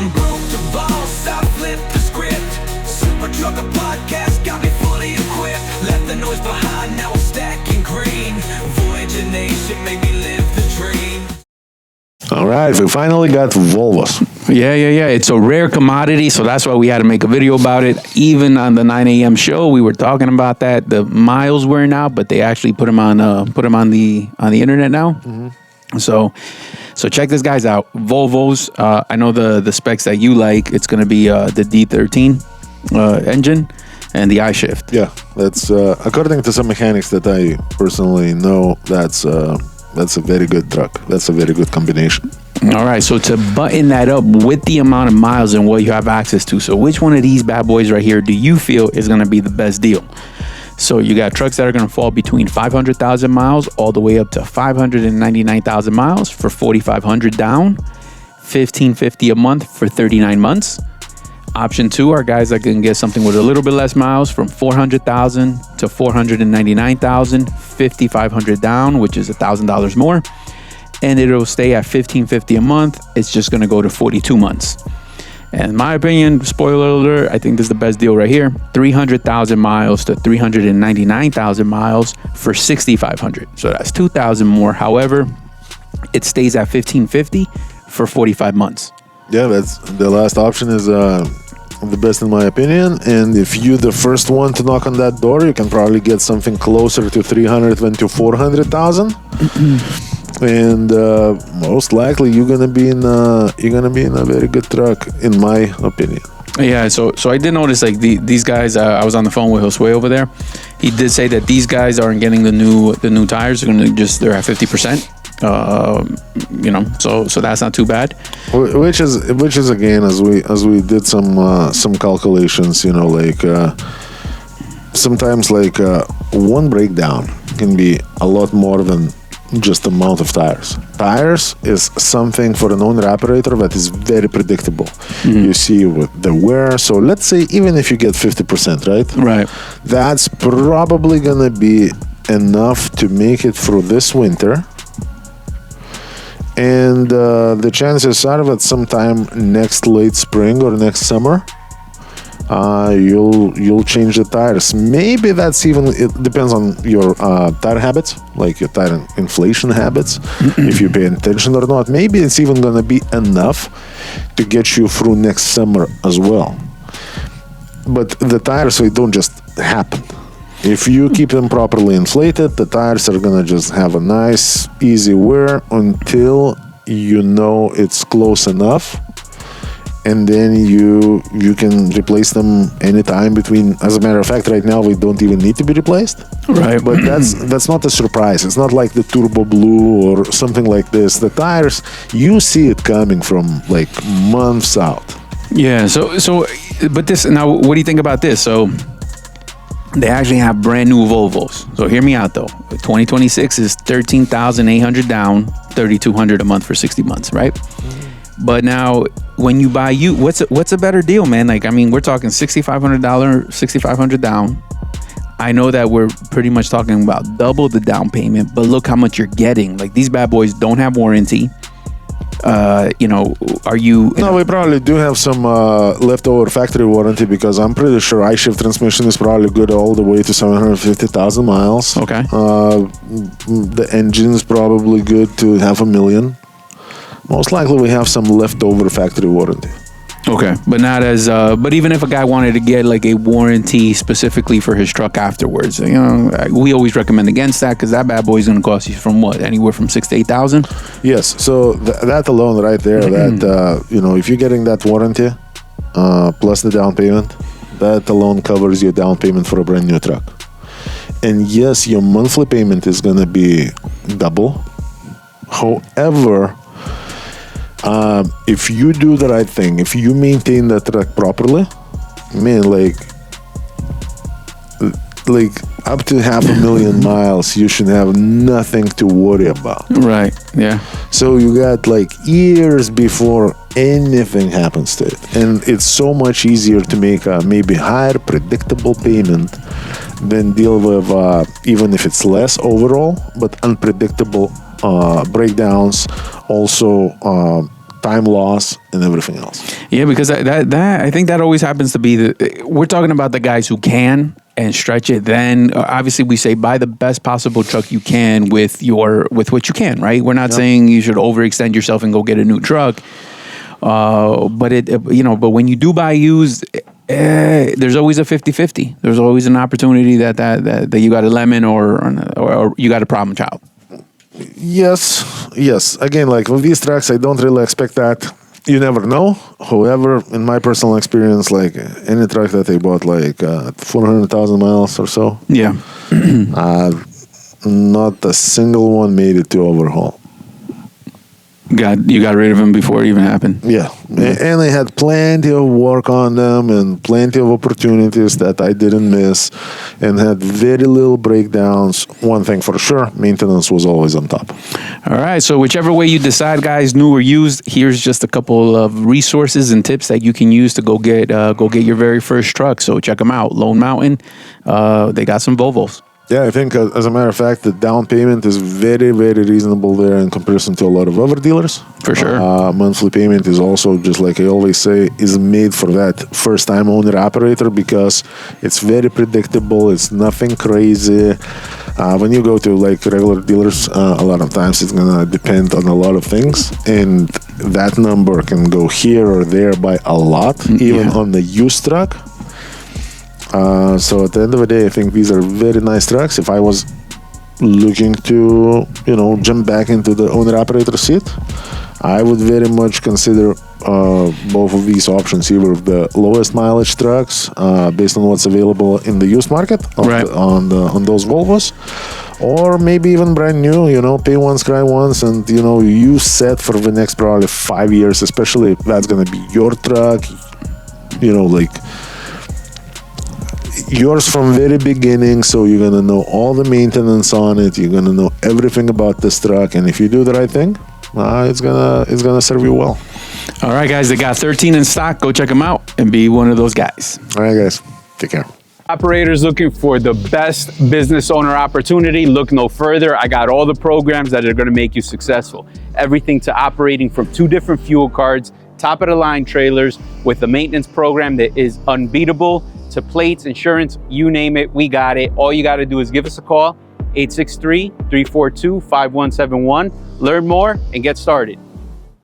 From broke to boss, I flipped the script. Super Trucker Podcast got me fully equipped. Left the noise behind, now I'm stacking green. Voyager Nation made me live the dream. All right, we finally got Volvos. Yeah. It's a rare commodity, so that's why we had to make a video about it. Even on the 9 a.m. show, we were talking about that. The miles weren't out, but they actually put them on the internet now. Mm-hmm. So check this guys out. Volvos. I know the specs that you like. It's going to be the D13 engine and the I-Shift. Yeah, that's according to some mechanics that I personally know. That's a very good truck. That's a very good combination. All right, so to button that up with the amount of miles and what you have access to, so which one of these bad boys right here do you feel is going to be the best deal? So you got trucks that are going to fall between 500,000 miles all the way up to 599,000 miles for $4,500 down, $1,550 a month for 39 months. Option 2 are guys that can get something with a little bit less miles from 400,000 to 499,000, $5,500 down, which is $1,000 more. And it'll stay at $1,550 a month. It's just going to go to 42 months. And in my opinion, spoiler alert, I think this is the best deal right here. 300,000 miles to 399,000 miles for $6,500. So that's 2,000 more. However, it stays at $1,550 for 45 months. Yeah, that's the last option is the best in my opinion. And if you're the first one to knock on that door, you can probably get something closer to 300 than to 400,000. And most likely you're gonna be in a very good truck, in my opinion. Yeah, so I did notice like these guys. I was on the phone with Josue over there. He did say that these guys aren't getting the new tires. They're at 50%. So that's not too bad. Which is again, as we did some calculations, sometimes one breakdown can be a lot more than just the amount of tires. Tires is something for an owner-operator that is very predictable. Mm-hmm. You see with the wear. So let's say even if you get 50%, right? Right. That's probably gonna be enough to make it through this winter. And the chances are that sometime next late spring or next summer, you'll change the tires. Maybe that's even, it depends on your tire habits, like your tire inflation habits, if you pay attention or not. Maybe it's even gonna be enough to get you through next summer as well. But the tires, they don't just happen. If you keep them properly inflated, the tires are gonna just have a nice, easy wear until you know it's close enough, and then you can replace them anytime between. As a matter of fact, right now we don't even need to be replaced. Right. But that's not a surprise. It's not like the Turbo Blue or something like this. The tires, you see it coming from like months out. Yeah. So, but this now, what do you think about this? So, they actually have brand new Volvos. So hear me out though. 2026 is 13,800 down, 3,200 a month for 60 months, right? Mm-hmm. But now when you buy what's a better deal, man? Like, I mean, we're talking $6,500 down. I know that we're pretty much talking about double the down payment, but look how much you're getting. Like, these bad boys don't have warranty. Are you? No, we probably do have some leftover factory warranty, because I'm pretty sure I-Shift transmission is probably good all the way to 750,000 miles. Okay. The engine's probably good to 500,000. Most likely we have some leftover factory warranty. Okay, but not as. But even if a guy wanted to get like a warranty specifically for his truck afterwards, we always recommend against that, because that bad boy is going to cost you from anywhere from $6,000 to $8,000. Yes, so that alone right there, that if you're getting that warranty plus the down payment, that alone covers your down payment for a brand new truck. And yes, your monthly payment is going to be double. However, if you do the right thing, if you maintain that truck properly, man, like up to 500,000 miles, you should have nothing to worry about. Right. Yeah. So you got like years before anything happens to it, and it's so much easier to make a maybe higher predictable payment than deal with even if it's less overall, but unpredictable breakdowns, also time loss, and everything else. Yeah, because that I think that always happens to be we're talking about the guys who can and stretch it. Then obviously we say buy the best possible truck you can with what you can, right? We're not saying you should overextend yourself and go get a new truck. But when you do buy used, there's always a 50-50. There's always an opportunity that you got a lemon or you got a problem child. Yes. Again, like with these trucks, I don't really expect that. You never know. However, in my personal experience, like any truck that I bought, like 400,000 miles or so, not a single one made it to overhaul. You got rid of them before it even happened. Yeah. And I had plenty of work on them and plenty of opportunities that I didn't miss, and had very little breakdowns. One thing for sure, maintenance was always on top. All right, so whichever way you decide, guys, new or used, here's just a couple of resources and tips that you can use to go get your very first truck. So check them out. Lone Mountain, they got some Volvos. Yeah, I think as a matter of fact, the down payment is very, very reasonable there in comparison to a lot of other dealers. For sure. Monthly payment is also, just like I always say, is made for that first-time owner-operator because it's very predictable. It's nothing crazy. When you go to like regular dealers, a lot of times it's going to depend on a lot of things. And that number can go here or there by a lot, even on the used truck. So at the end of the day, I think these are very nice trucks. If I was looking to, jump back into the owner-operator seat, I would very much consider both of these options, either of the lowest mileage trucks based on what's available in the used market on those Volvos, or maybe even brand new, pay once, cry once, and, you set for the next probably 5 years, especially if that's going to be your truck, yours from very beginning, so you're gonna know all the maintenance on it. You're gonna know everything about this truck, and if you do the right thing, it's gonna serve you well. All right, guys, they got 13 in stock. Go check them out and be one of those guys. All right, guys, take care. Operators looking for the best business owner opportunity, look no further. I got all the programs that are going to make you successful. Everything to operating from 2 different fuel cards, top of the line trailers with a maintenance program that is unbeatable, to plates, insurance, you name it, we got it. All you got to do is give us a call, 863-342-5171. Learn more and get started.